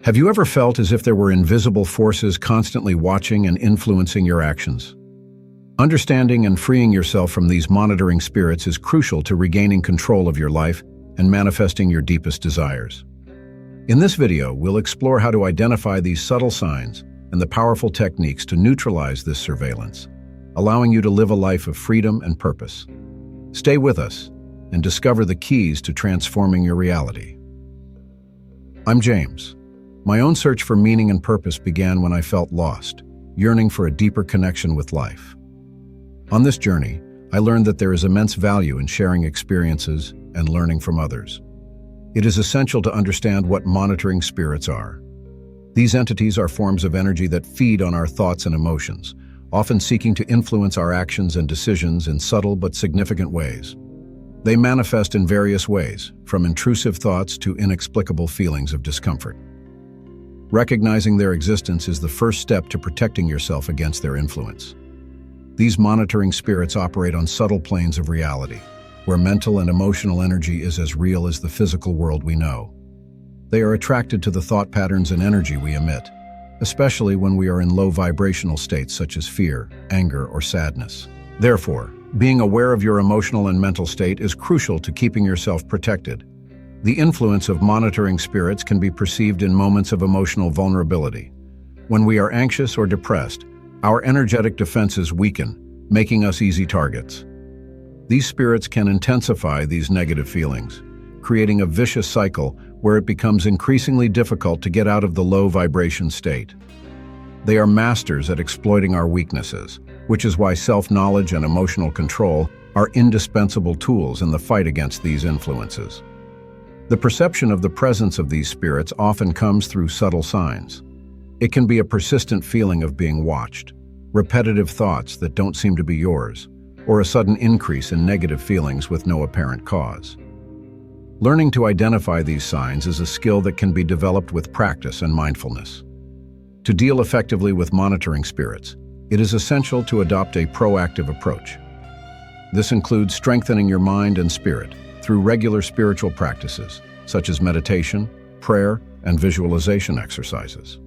Have you ever felt as if there were invisible forces constantly watching and influencing your actions? Understanding and freeing yourself from these monitoring spirits is crucial to regaining control of your life and manifesting your deepest desires. In this video, we'll explore how to identify these subtle signs and the powerful techniques to neutralize this surveillance, allowing you to live a life of freedom and purpose. Stay with us and discover the keys to transforming your reality. I'm James. My own search for meaning and purpose began when I felt lost, yearning for a deeper connection with life. On this journey, I learned that there is immense value in sharing experiences and learning from others. It is essential to understand what monitoring spirits are. These entities are forms of energy that feed on our thoughts and emotions, often seeking to influence our actions and decisions in subtle but significant ways. They manifest in various ways, from intrusive thoughts to inexplicable feelings of discomfort. Recognizing their existence is the first step to protecting yourself against their influence. These monitoring spirits operate on subtle planes of reality, where mental and emotional energy is as real as the physical world we know. They are attracted to the thought patterns and energy we emit, especially when we are in low vibrational states such as fear, anger, or sadness. Therefore, being aware of your emotional and mental state is crucial to keeping yourself protected. The influence of monitoring spirits can be perceived in moments of emotional vulnerability. When we are anxious or depressed, our energetic defenses weaken, making us easy targets. These spirits can intensify these negative feelings, creating a vicious cycle where it becomes increasingly difficult to get out of the low vibration state. They are masters at exploiting our weaknesses, which is why self-knowledge and emotional control are indispensable tools in the fight against these influences. The perception of the presence of these spirits often comes through subtle signs. It can be a persistent feeling of being watched, repetitive thoughts that don't seem to be yours, or a sudden increase in negative feelings with no apparent cause. Learning to identify these signs is a skill that can be developed with practice and mindfulness. To deal effectively with monitoring spirits, it is essential to adopt a proactive approach. This includes strengthening your mind and spirit through regular spiritual practices, such as meditation, prayer, and visualization exercises.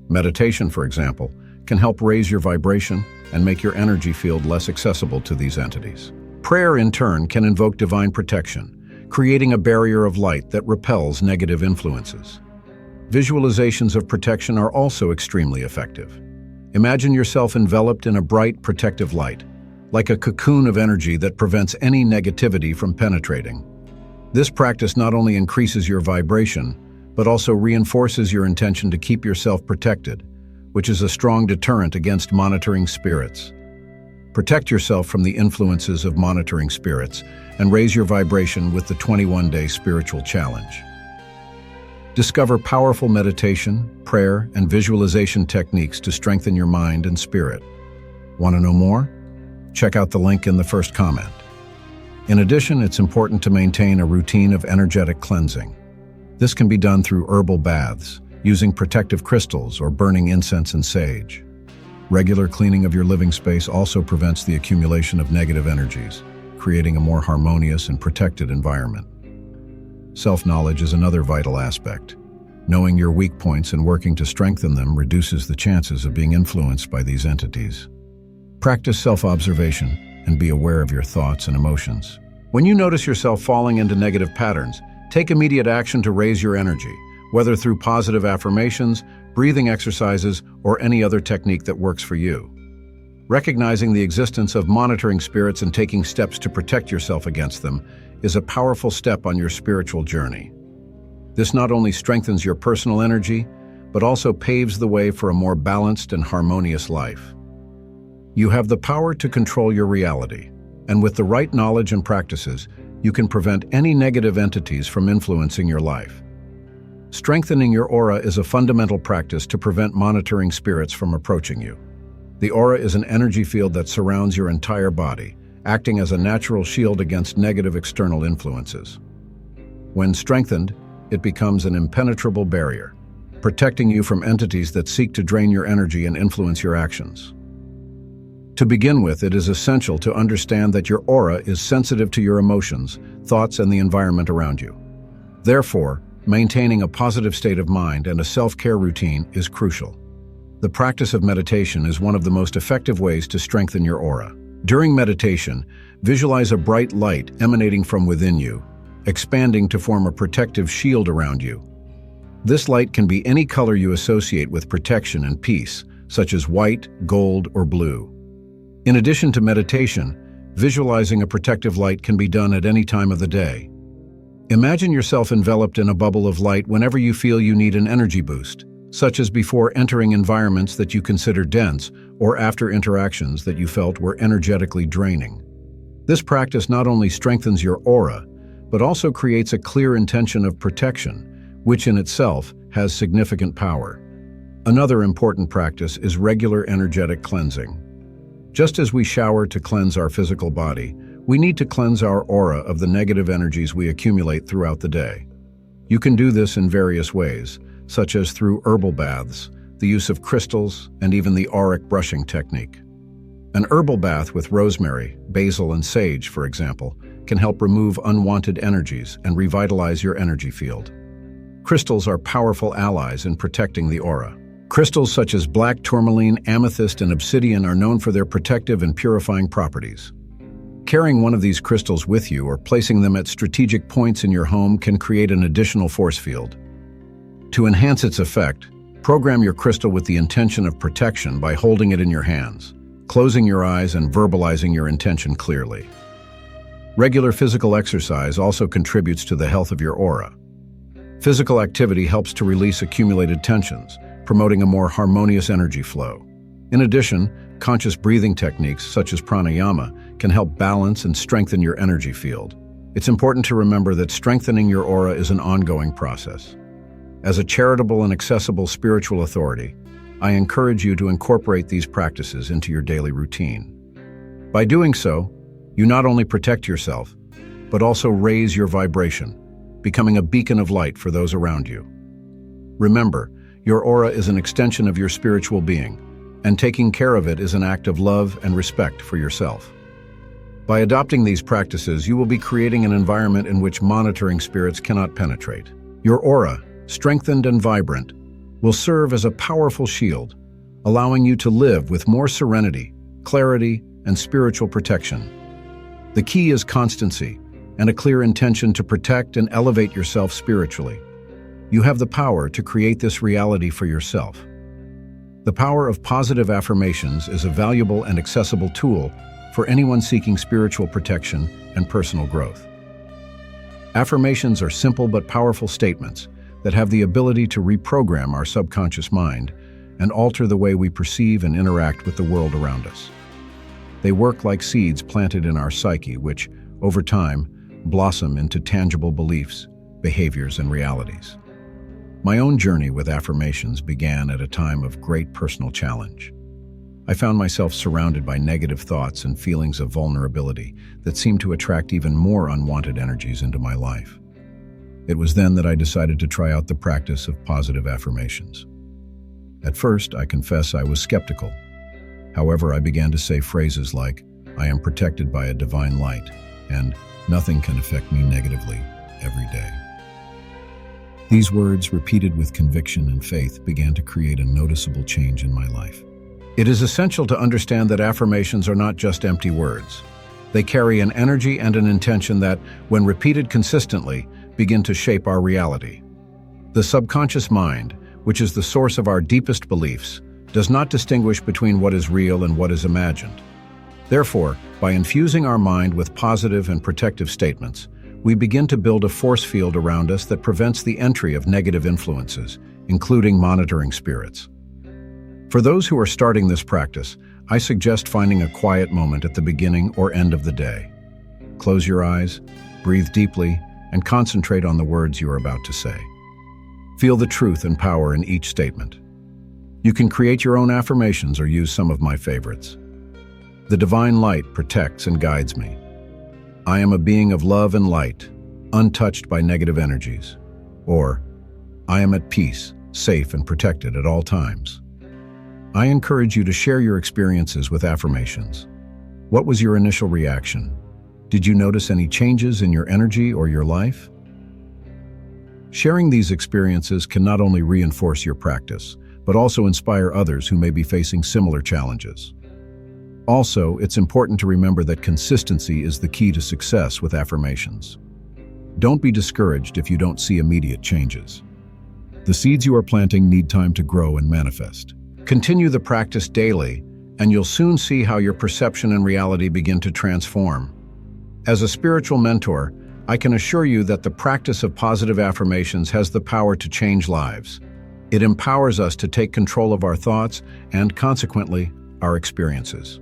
Meditation, for example, can help raise your vibration and make your energy field less accessible to these entities. Prayer, in turn, can invoke divine protection, creating a barrier of light that repels negative influences. Visualizations of protection are also extremely effective. Imagine yourself enveloped in a bright, protective light, like a cocoon of energy that prevents any negativity from penetrating. This practice not only increases your vibration, but also reinforces your intention to keep yourself protected, which is a strong deterrent against monitoring spirits. Protect yourself from the influences of monitoring spirits and raise your vibration with the 21-day spiritual challenge. Discover powerful meditation, prayer, and visualization techniques to strengthen your mind and spirit. Want to know more? Check out the link in the first comment. In addition, it's important to maintain a routine of energetic cleansing. This can be done through herbal baths, using protective crystals, or burning incense and sage. Regular cleaning of your living space also prevents the accumulation of negative energies, creating a more harmonious and protected environment. Self-knowledge is another vital aspect. Knowing your weak points and working to strengthen them reduces the chances of being influenced by these entities. Practice self-observation and be aware of your thoughts and emotions. When you notice yourself falling into negative patterns, take immediate action to raise your energy, whether through positive affirmations, breathing exercises, or any other technique that works for you. Recognizing the existence of monitoring spirits and taking steps to protect yourself against them is a powerful step on your spiritual journey. This not only strengthens your personal energy, but also paves the way for a more balanced and harmonious life. You have the power to control your reality, and with the right knowledge and practices, you can prevent any negative entities from influencing your life. Strengthening your aura is a fundamental practice to prevent monitoring spirits from approaching you. The aura is an energy field that surrounds your entire body, acting as a natural shield against negative external influences. When strengthened, it becomes an impenetrable barrier, protecting you from entities that seek to drain your energy and influence your actions. To begin with, it is essential to understand that your aura is sensitive to your emotions, thoughts, and the environment around you. Therefore, Maintaining a positive state of mind and a self-care routine is crucial. The practice of meditation is one of the most effective ways to strengthen your aura. During meditation, visualize a bright light emanating from within you, expanding to form a protective shield around you. This light can be any color you associate with protection and peace, such as white, gold, or blue. In addition to meditation, visualizing a protective light can be done at any time of the day. Imagine yourself enveloped in a bubble of light whenever you feel you need an energy boost, such as before entering environments that you consider dense or after interactions that you felt were energetically draining. This practice not only strengthens your aura, but also creates a clear intention of protection, which in itself has significant power. Another important practice is regular energetic cleansing. Just as we shower to cleanse our physical body, we need to cleanse our aura of the negative energies we accumulate throughout the day. You can do this in various ways, such as through herbal baths, the use of crystals, and even the auric brushing technique. An herbal bath with rosemary, basil, and sage, for example, can help remove unwanted energies and revitalize your energy field. Crystals are powerful allies in protecting the aura. Crystals such as black tourmaline, amethyst, and obsidian are known for their protective and purifying properties. Carrying one of these crystals with you or placing them at strategic points in your home can create an additional force field. To enhance its effect, program your crystal with the intention of protection by holding it in your hands, closing your eyes, and verbalizing your intention clearly. Regular physical exercise also contributes to the health of your aura. Physical activity helps to release accumulated tensions, promoting a more harmonious energy flow. In addition, conscious breathing techniques such as pranayama can help balance and strengthen your energy field. It's important to remember that strengthening your aura is an ongoing process. As a charitable and accessible spiritual authority, I encourage you to incorporate these practices into your daily routine. By doing so, you not only protect yourself, but also raise your vibration, becoming a beacon of light for those around you. Remember, your aura is an extension of your spiritual being, and taking care of it is an act of love and respect for yourself. By adopting these practices, you will be creating an environment in which monitoring spirits cannot penetrate. Your aura, strengthened and vibrant, will serve as a powerful shield, allowing you to live with more serenity, clarity, and spiritual protection. The key is constancy and a clear intention to protect and elevate yourself spiritually. You have the power to create this reality for yourself. The power of positive affirmations is a valuable and accessible tool for anyone seeking spiritual protection and personal growth. Affirmations are simple but powerful statements that have the ability to reprogram our subconscious mind and alter the way we perceive and interact with the world around us. They work like seeds planted in our psyche, which, over time, blossom into tangible beliefs, behaviors, and realities. My own journey with affirmations began at a time of great personal challenge. I found myself surrounded by negative thoughts and feelings of vulnerability that seemed to attract even more unwanted energies into my life. It was then that I decided to try out the practice of positive affirmations. At first, I confess I was skeptical. However, I began to say phrases like, "I am protected by a divine light," and "nothing can affect me negatively," every day. These words, repeated with conviction and faith, began to create a noticeable change in my life. It is essential to understand that affirmations are not just empty words. They carry an energy and an intention that, when repeated consistently, begin to shape our reality. The subconscious mind, which is the source of our deepest beliefs, does not distinguish between what is real and what is imagined. Therefore, by infusing our mind with positive and protective statements, we begin to build a force field around us that prevents the entry of negative influences, including monitoring spirits. For those who are starting this practice, I suggest finding a quiet moment at the beginning or end of the day. Close your eyes, breathe deeply, and concentrate on the words you are about to say. Feel the truth and power in each statement. You can create your own affirmations or use some of my favorites. The divine light protects and guides me. I am a being of love and light, untouched by negative energies. Or, I am at peace, safe and protected at all times. I encourage you to share your experiences with affirmations. What was your initial reaction? Did you notice any changes in your energy or your life? Sharing these experiences can not only reinforce your practice, but also inspire others who may be facing similar challenges. Also, it's important to remember that consistency is the key to success with affirmations. Don't be discouraged if you don't see immediate changes. The seeds you are planting need time to grow and manifest. Continue the practice daily, and you'll soon see how your perception and reality begin to transform. As a spiritual mentor, I can assure you that the practice of positive affirmations has the power to change lives. It empowers us to take control of our thoughts and, consequently, our experiences.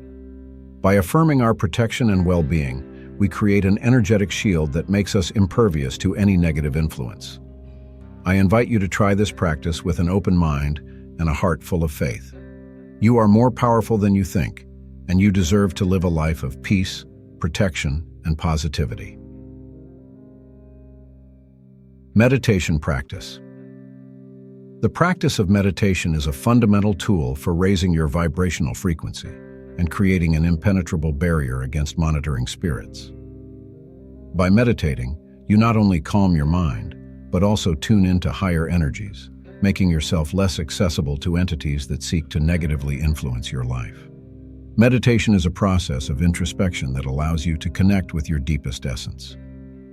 By affirming our protection and well-being, we create an energetic shield that makes us impervious to any negative influence. I invite you to try this practice with an open mind and a heart full of faith. You are more powerful than you think, and you deserve to live a life of peace, protection, and positivity. Meditation practice. The practice of meditation is a fundamental tool for raising your vibrational frequency and creating an impenetrable barrier against monitoring spirits. By meditating, you not only calm your mind, but also tune into higher energies, making yourself less accessible to entities that seek to negatively influence your life. Meditation is a process of introspection that allows you to connect with your deepest essence.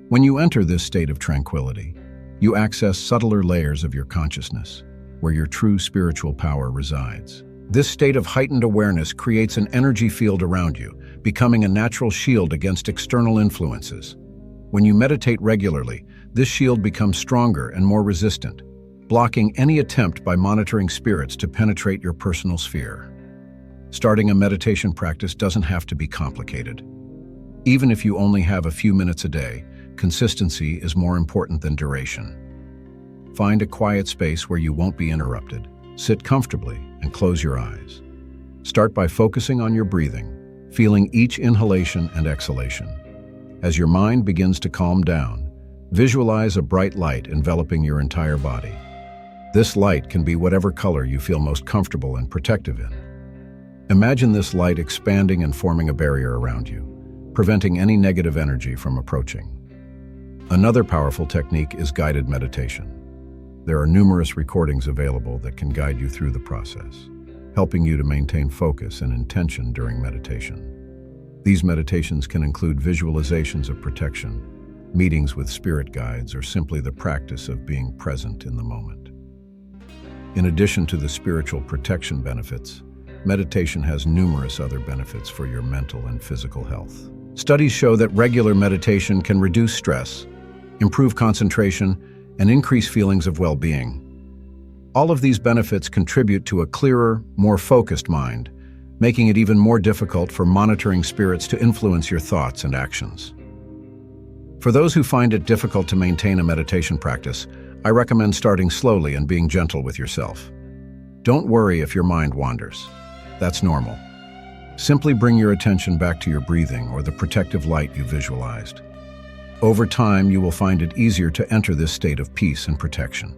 When you enter this state of tranquility, you access subtler layers of your consciousness, where your true spiritual power resides. This state of heightened awareness creates an energy field around you, becoming a natural shield against external influences. When you meditate regularly, this shield becomes stronger and more resistant, blocking any attempt by monitoring spirits to penetrate your personal sphere. Starting a meditation practice doesn't have to be complicated. Even if you only have a few minutes a day, consistency is more important than duration. Find a quiet space where you won't be interrupted. Sit comfortably and close your eyes. Start by focusing on your breathing, feeling each inhalation and exhalation. As your mind begins to calm down, visualize a bright light enveloping your entire body. This light can be whatever color you feel most comfortable and protective in. Imagine this light expanding and forming a barrier around you, preventing any negative energy from approaching. Another powerful technique is guided meditation. There are numerous recordings available that can guide you through the process, helping you to maintain focus and intention during meditation. These meditations can include visualizations of protection, meetings with spirit guides, or simply the practice of being present in the moment. In addition to the spiritual protection benefits, meditation has numerous other benefits for your mental and physical health. Studies show that regular meditation can reduce stress, improve concentration, and increase feelings of well-being. All of these benefits contribute to a clearer, more focused mind, making it even more difficult for monitoring spirits to influence your thoughts and actions. For those who find it difficult to maintain a meditation practice, I recommend starting slowly and being gentle with yourself. Don't worry if your mind wanders. That's normal. Simply bring your attention back to your breathing or the protective light you visualized. Over time, you will find it easier to enter this state of peace and protection.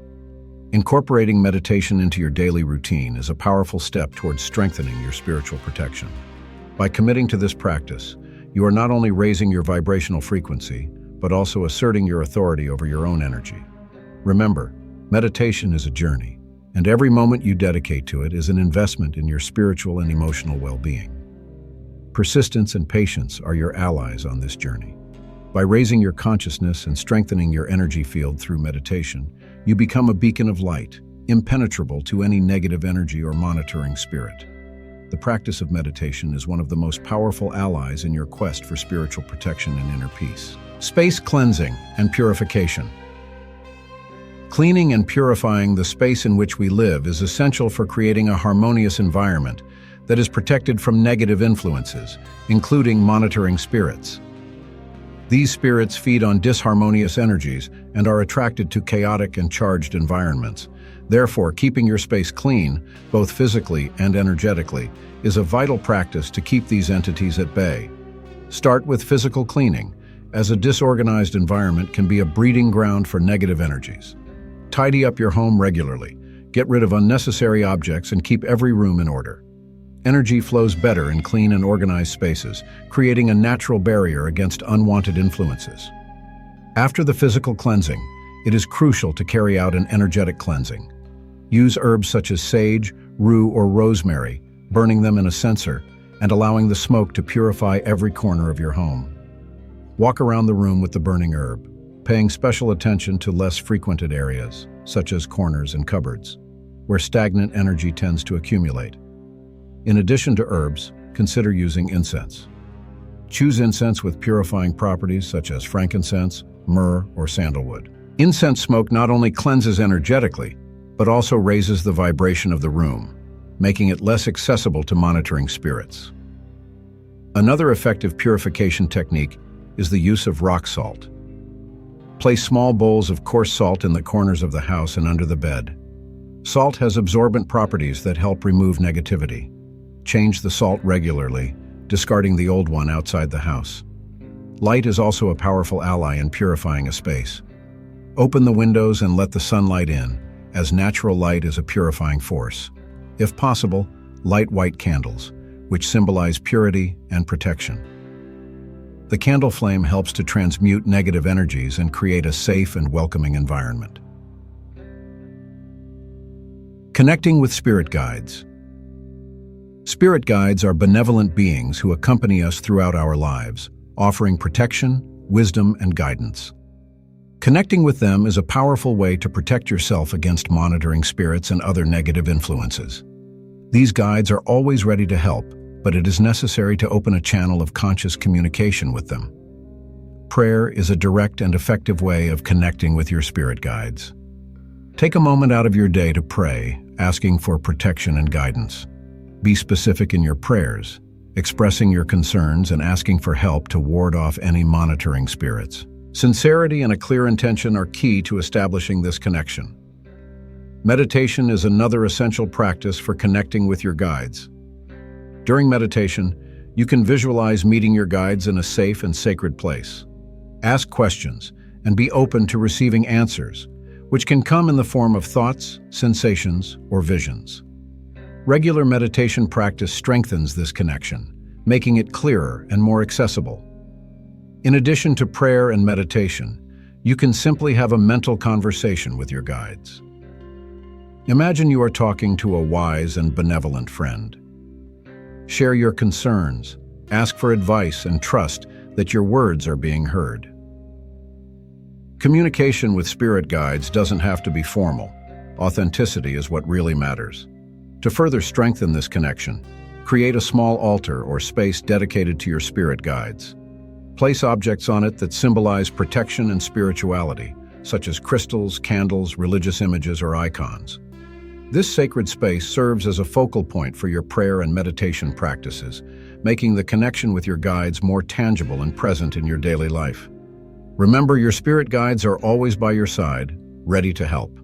Incorporating meditation into your daily routine is a powerful step towards strengthening your spiritual protection. By committing to this practice, you are not only raising your vibrational frequency, but also asserting your authority over your own energy. Remember, meditation is a journey, and every moment you dedicate to it is an investment in your spiritual and emotional well-being. Persistence and patience are your allies on this journey. By raising your consciousness and strengthening your energy field through meditation, you become a beacon of light, impenetrable to any negative energy or monitoring spirit. The practice of meditation is one of the most powerful allies in your quest for spiritual protection and inner peace. Space cleansing and purification. Cleaning and purifying the space in which we live is essential for creating a harmonious environment that is protected from negative influences, including monitoring spirits. These spirits feed on disharmonious energies and are attracted to chaotic and charged environments. Therefore, keeping your space clean, both physically and energetically, is a vital practice to keep these entities at bay. Start with physical cleaning, as a disorganized environment can be a breeding ground for negative energies. Tidy up your home regularly, get rid of unnecessary objects, and keep every room in order. Energy flows better in clean and organized spaces, creating a natural barrier against unwanted influences. After the physical cleansing, it is crucial to carry out an energetic cleansing. Use herbs such as sage, rue, or rosemary, burning them in a censer and allowing the smoke to purify every corner of your home. Walk around the room with the burning herb, paying special attention to less frequented areas, such as corners and cupboards, where stagnant energy tends to accumulate. In addition to herbs, consider using incense. Choose incense with purifying properties such as frankincense, myrrh, or sandalwood. Incense smoke not only cleanses energetically, but also raises the vibration of the room, making it less accessible to monitoring spirits. Another effective purification technique is the use of rock salt. Place small bowls of coarse salt in the corners of the house and under the bed. Salt has absorbent properties that help remove negativity. Change the salt regularly, discarding the old one outside the house. Light is also a powerful ally in purifying a space. Open the windows and let the sunlight in, as natural light is a purifying force. If possible, light white candles, which symbolize purity and protection. The candle flame helps to transmute negative energies and create a safe and welcoming environment. Connecting with spirit guides. Spirit guides are benevolent beings who accompany us throughout our lives, offering protection, wisdom, and guidance. Connecting with them is a powerful way to protect yourself against monitoring spirits and other negative influences. These guides are always ready to help, but it is necessary to open a channel of conscious communication with them. Prayer is a direct and effective way of connecting with your spirit guides. Take a moment out of your day to pray, asking for protection and guidance. Be specific in your prayers, expressing your concerns and asking for help to ward off any monitoring spirits. Sincerity and a clear intention are key to establishing this connection. Meditation is another essential practice for connecting with your guides. During meditation, you can visualize meeting your guides in a safe and sacred place. Ask questions and be open to receiving answers, which can come in the form of thoughts, sensations, or visions. Regular meditation practice strengthens this connection, making it clearer and more accessible. In addition to prayer and meditation, you can simply have a mental conversation with your guides. Imagine you are talking to a wise and benevolent friend. Share your concerns, ask for advice, and trust that your words are being heard. Communication with spirit guides doesn't have to be formal. Authenticity is what really matters. To further strengthen this connection, create a small altar or space dedicated to your spirit guides. Place objects on it that symbolize protection and spirituality, such as crystals, candles, religious images, or icons. This sacred space serves as a focal point for your prayer and meditation practices, making the connection with your guides more tangible and present in your daily life. Remember, your spirit guides are always by your side, ready to help.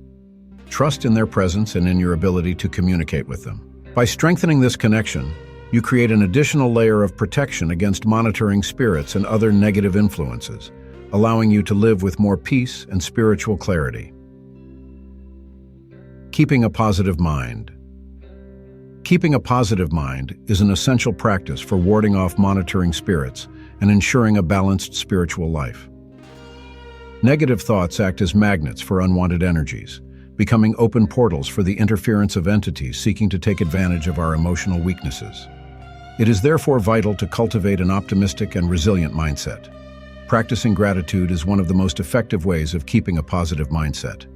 Trust in their presence and in your ability to communicate with them. By strengthening this connection, you create an additional layer of protection against monitoring spirits and other negative influences, allowing you to live with more peace and spiritual clarity. Keeping a positive mind. Keeping a positive mind is an essential practice for warding off monitoring spirits and ensuring a balanced spiritual life. Negative thoughts act as magnets for unwanted energies, becoming open portals for the interference of entities seeking to take advantage of our emotional weaknesses. It is therefore vital to cultivate an optimistic and resilient mindset. Practicing gratitude is one of the most effective ways of keeping a positive mindset.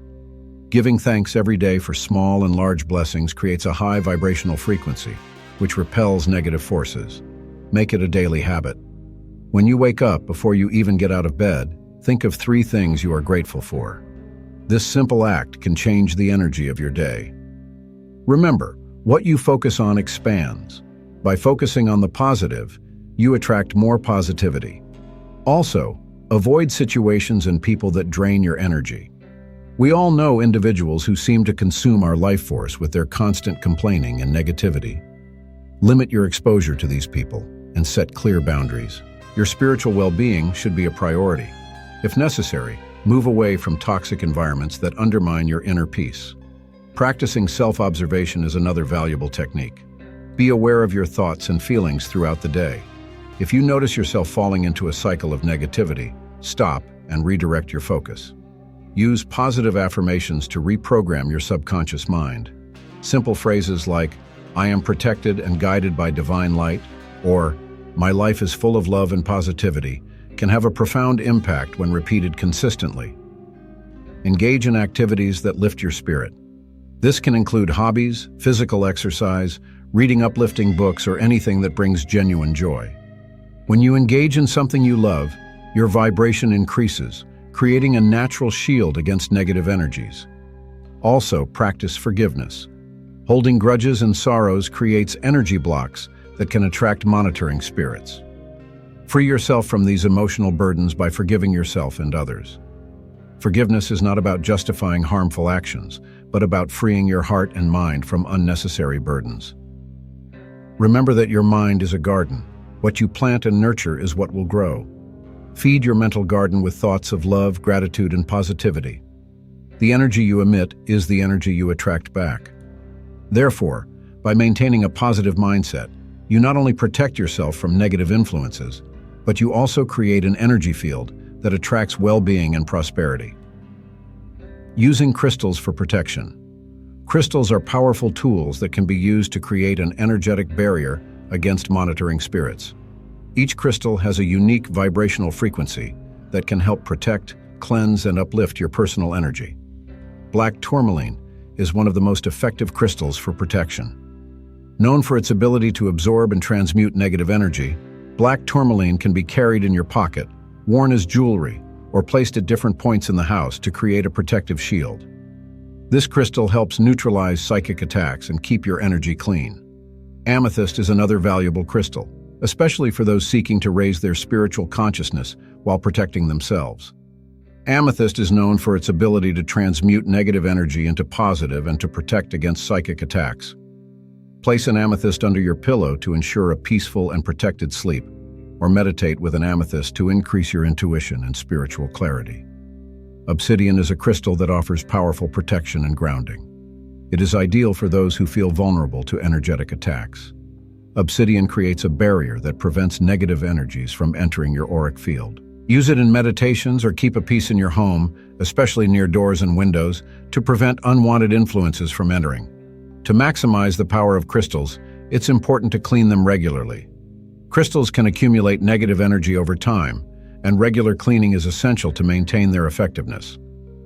Giving thanks every day for small and large blessings creates a high vibrational frequency, which repels negative forces. Make it a daily habit. When you wake up, before you even get out of bed, think of 3 things you are grateful for. This simple act can change the energy of your day. Remember, what you focus on expands. By focusing on the positive, you attract more positivity. Also, avoid situations and people that drain your energy. We all know individuals who seem to consume our life force with their constant complaining and negativity. Limit your exposure to these people and set clear boundaries. Your spiritual well-being should be a priority. If necessary, move away from toxic environments that undermine your inner peace. Practicing self-observation is another valuable technique. Be aware of your thoughts and feelings throughout the day. If you notice yourself falling into a cycle of negativity, stop and redirect your focus. Use positive affirmations to reprogram your subconscious mind. Simple phrases like, "I am protected and guided by divine light," or "My life is full of love and positivity," can have a profound impact when repeated consistently. Engage in activities that lift your spirit. This can include hobbies, physical exercise, reading uplifting books, or anything that brings genuine joy. When you engage in something you love, your vibration increases, creating a natural shield against negative energies. Also, practice forgiveness. Holding grudges and sorrows creates energy blocks that can attract monitoring spirits. Free yourself from these emotional burdens by forgiving yourself and others. Forgiveness is not about justifying harmful actions, but about freeing your heart and mind from unnecessary burdens. Remember that your mind is a garden. What you plant and nurture is what will grow. Feed your mental garden with thoughts of love, gratitude, and positivity. The energy you emit is the energy you attract back. Therefore, by maintaining a positive mindset, you not only protect yourself from negative influences, but you also create an energy field that attracts well-being and prosperity. Using crystals for protection. Crystals are powerful tools that can be used to create an energetic barrier against monitoring spirits. Each crystal has a unique vibrational frequency that can help protect, cleanse, and uplift your personal energy. Black tourmaline is one of the most effective crystals for protection. Known for its ability to absorb and transmute negative energy, black tourmaline can be carried in your pocket, worn as jewelry, or placed at different points in the house to create a protective shield. This crystal helps neutralize psychic attacks and keep your energy clean. Amethyst is another valuable crystal, especially for those seeking to raise their spiritual consciousness while protecting themselves. Amethyst is known for its ability to transmute negative energy into positive and to protect against psychic attacks. Place an amethyst under your pillow to ensure a peaceful and protected sleep, or meditate with an amethyst to increase your intuition and spiritual clarity. Obsidian is a crystal that offers powerful protection and grounding. It is ideal for those who feel vulnerable to energetic attacks. Obsidian creates a barrier that prevents negative energies from entering your auric field. Use it in meditations or keep a piece in your home, especially near doors and windows, to prevent unwanted influences from entering. To maximize the power of crystals, it's important to clean them regularly. Crystals can accumulate negative energy over time, and regular cleaning is essential to maintain their effectiveness.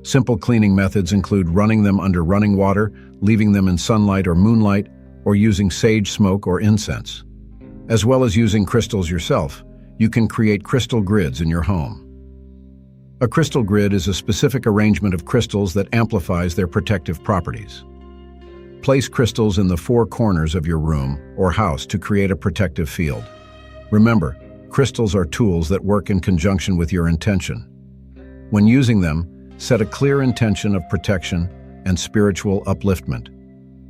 Simple cleaning methods include running them under running water, leaving them in sunlight or moonlight, or using sage smoke or incense. As well as using crystals yourself, you can create crystal grids in your home. A crystal grid is a specific arrangement of crystals that amplifies their protective properties. Place crystals in the four corners of your room or house to create a protective field. Remember, crystals are tools that work in conjunction with your intention. When using them, set a clear intention of protection and spiritual upliftment.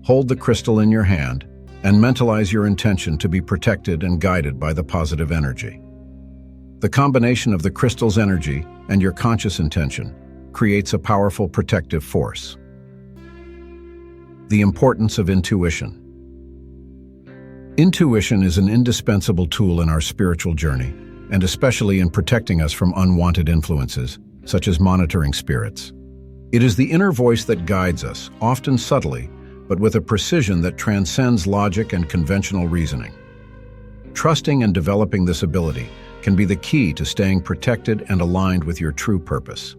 Hold the crystal in your hand and mentalize your intention to be protected and guided by the positive energy. The combination of the crystal's energy and your conscious intention creates a powerful protective force. The importance of intuition. Intuition is an indispensable tool in our spiritual journey, and especially in protecting us from unwanted influences, such as monitoring spirits. It is the inner voice that guides us, often subtly, but with a precision that transcends logic and conventional reasoning. Trusting and developing this ability can be the key to staying protected and aligned with your true purpose.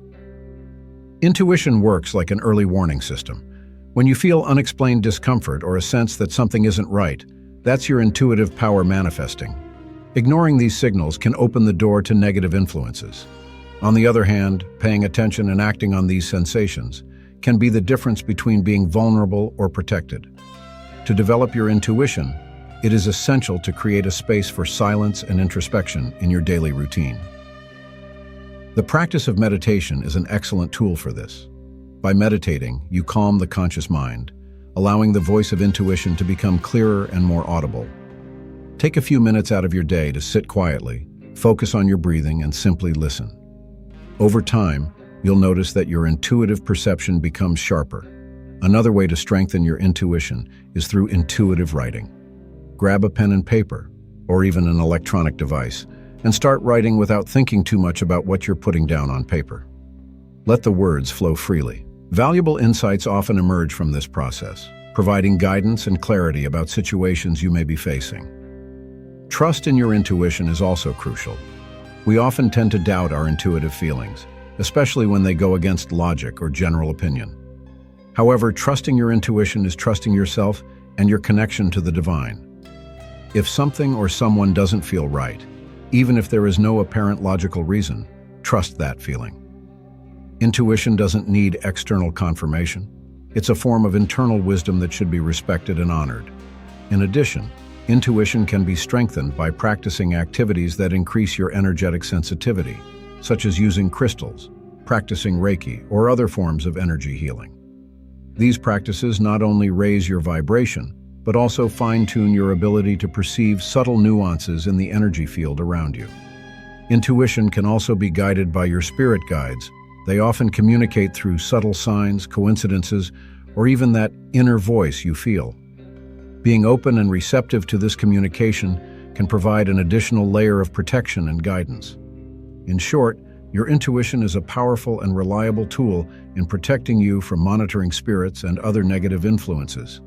Intuition works like an early warning system. When you feel unexplained discomfort or a sense that something isn't right, that's your intuitive power manifesting. Ignoring these signals can open the door to negative influences. On the other hand, paying attention and acting on these sensations can be the difference between being vulnerable or protected. To develop your intuition, it is essential to create a space for silence and introspection in your daily routine. The practice of meditation is an excellent tool for this. By meditating, you calm the conscious mind, allowing the voice of intuition to become clearer and more audible. Take a few minutes out of your day to sit quietly, focus on your breathing, and simply listen. Over time, you'll notice that your intuitive perception becomes sharper. Another way to strengthen your intuition is through intuitive writing. Grab a pen and paper, or even an electronic device, and start writing without thinking too much about what you're putting down on paper. Let the words flow freely. Valuable insights often emerge from this process, providing guidance and clarity about situations you may be facing. Trust in your intuition is also crucial. We often tend to doubt our intuitive feelings, especially when they go against logic or general opinion. However, trusting your intuition is trusting yourself and your connection to the divine. If something or someone doesn't feel right, even if there is no apparent logical reason, trust that feeling. Intuition doesn't need external confirmation. It's a form of internal wisdom that should be respected and honored. In addition, intuition can be strengthened by practicing activities that increase your energetic sensitivity, such as using crystals, practicing Reiki, or other forms of energy healing. These practices not only raise your vibration, but also fine-tune your ability to perceive subtle nuances in the energy field around you. Intuition can also be guided by your spirit guides. They often communicate through subtle signs, coincidences, or even that inner voice you feel. Being open and receptive to this communication can provide an additional layer of protection and guidance. In short, your intuition is a powerful and reliable tool in protecting you from monitoring spirits and other negative influences.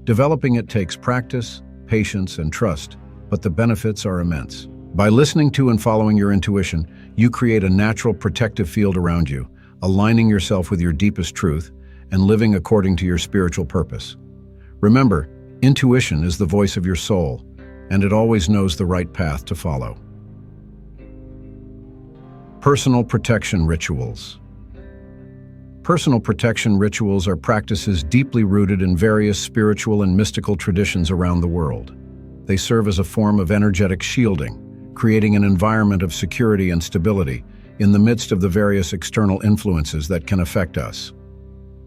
Developing it takes practice, patience, and trust, but the benefits are immense. By listening to and following your intuition, you create a natural protective field around you, aligning yourself with your deepest truth and living according to your spiritual purpose. Remember, intuition is the voice of your soul, and it always knows the right path to follow. Personal protection rituals. Personal protection rituals are practices deeply rooted in various spiritual and mystical traditions around the world. They serve as a form of energetic shielding, creating an environment of security and stability in the midst of the various external influences that can affect us.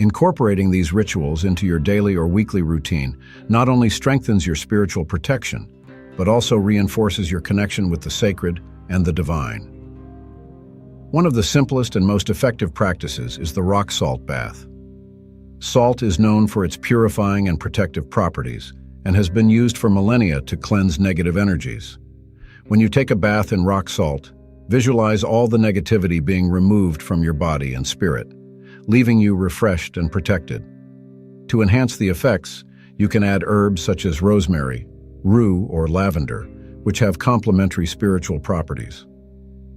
Incorporating these rituals into your daily or weekly routine not only strengthens your spiritual protection, but also reinforces your connection with the sacred and the divine. One of the simplest and most effective practices is the rock salt bath. Salt is known for its purifying and protective properties and has been used for millennia to cleanse negative energies. When you take a bath in rock salt, visualize all the negativity being removed from your body and spirit, leaving you refreshed and protected. To enhance the effects, you can add herbs such as rosemary, rue, or lavender, which have complementary spiritual properties.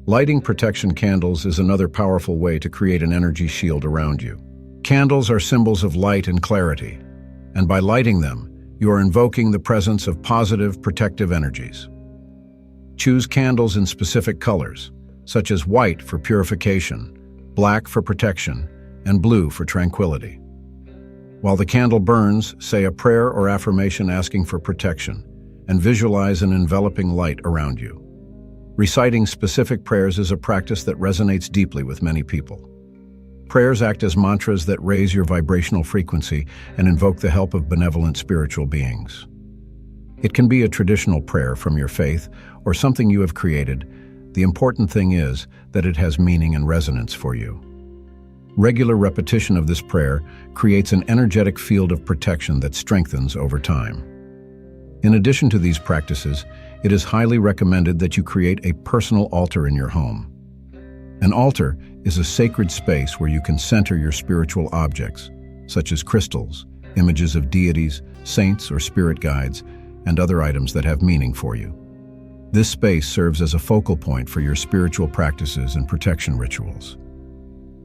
Lighting protection candles is another powerful way to create an energy shield around you. Candles are symbols of light and clarity, and by lighting them, you are invoking the presence of positive, protective energies. Choose candles in specific colors, such as white for purification, black for protection, and blue for tranquility. While the candle burns, say a prayer or affirmation asking for protection, and visualize an enveloping light around you. Reciting specific prayers is a practice that resonates deeply with many people. Prayers act as mantras that raise your vibrational frequency and invoke the help of benevolent spiritual beings. It can be a traditional prayer from your faith or something you have created. The important thing is that it has meaning and resonance for you. Regular repetition of this prayer creates an energetic field of protection that strengthens over time. In addition to these practices, it is highly recommended that you create a personal altar in your home. An altar is a sacred space where you can center your spiritual objects, such as crystals, images of deities, saints, or spirit guides, and other items that have meaning for you. This space serves as a focal point for your spiritual practices and protection rituals.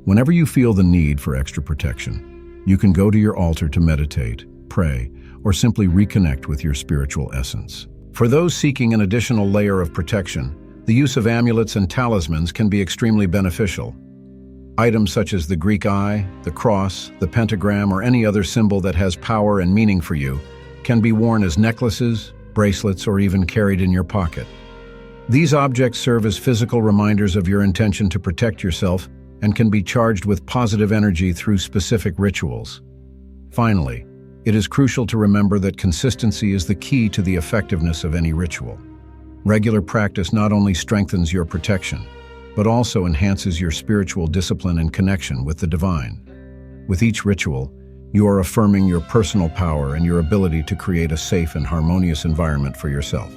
Whenever you feel the need for extra protection, you can go to your altar to meditate, pray, or simply reconnect with your spiritual essence. For those seeking an additional layer of protection, the use of amulets and talismans can be extremely beneficial. Items such as the Greek eye, the cross, the pentagram, or any other symbol that has power and meaning for you can be worn as necklaces, bracelets, or even carried in your pocket. These objects serve as physical reminders of your intention to protect yourself and can be charged with positive energy through specific rituals. Finally, it is crucial to remember that consistency is the key to the effectiveness of any ritual. Regular practice not only strengthens your protection, but also enhances your spiritual discipline and connection with the divine. With each ritual, you are affirming your personal power and your ability to create a safe and harmonious environment for yourself.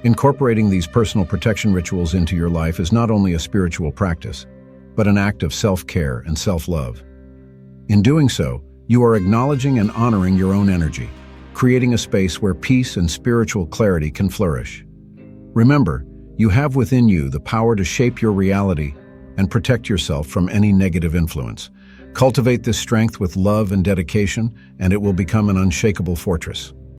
Incorporating these personal protection rituals into your life is not only a spiritual practice, but an act of self-care and self-love. In doing so, you are acknowledging and honoring your own energy, creating a space where peace and spiritual clarity can flourish. Remember, you have within you the power to shape your reality and protect yourself from any negative influence. Cultivate this strength with love and dedication, and it will become an unshakable fortress.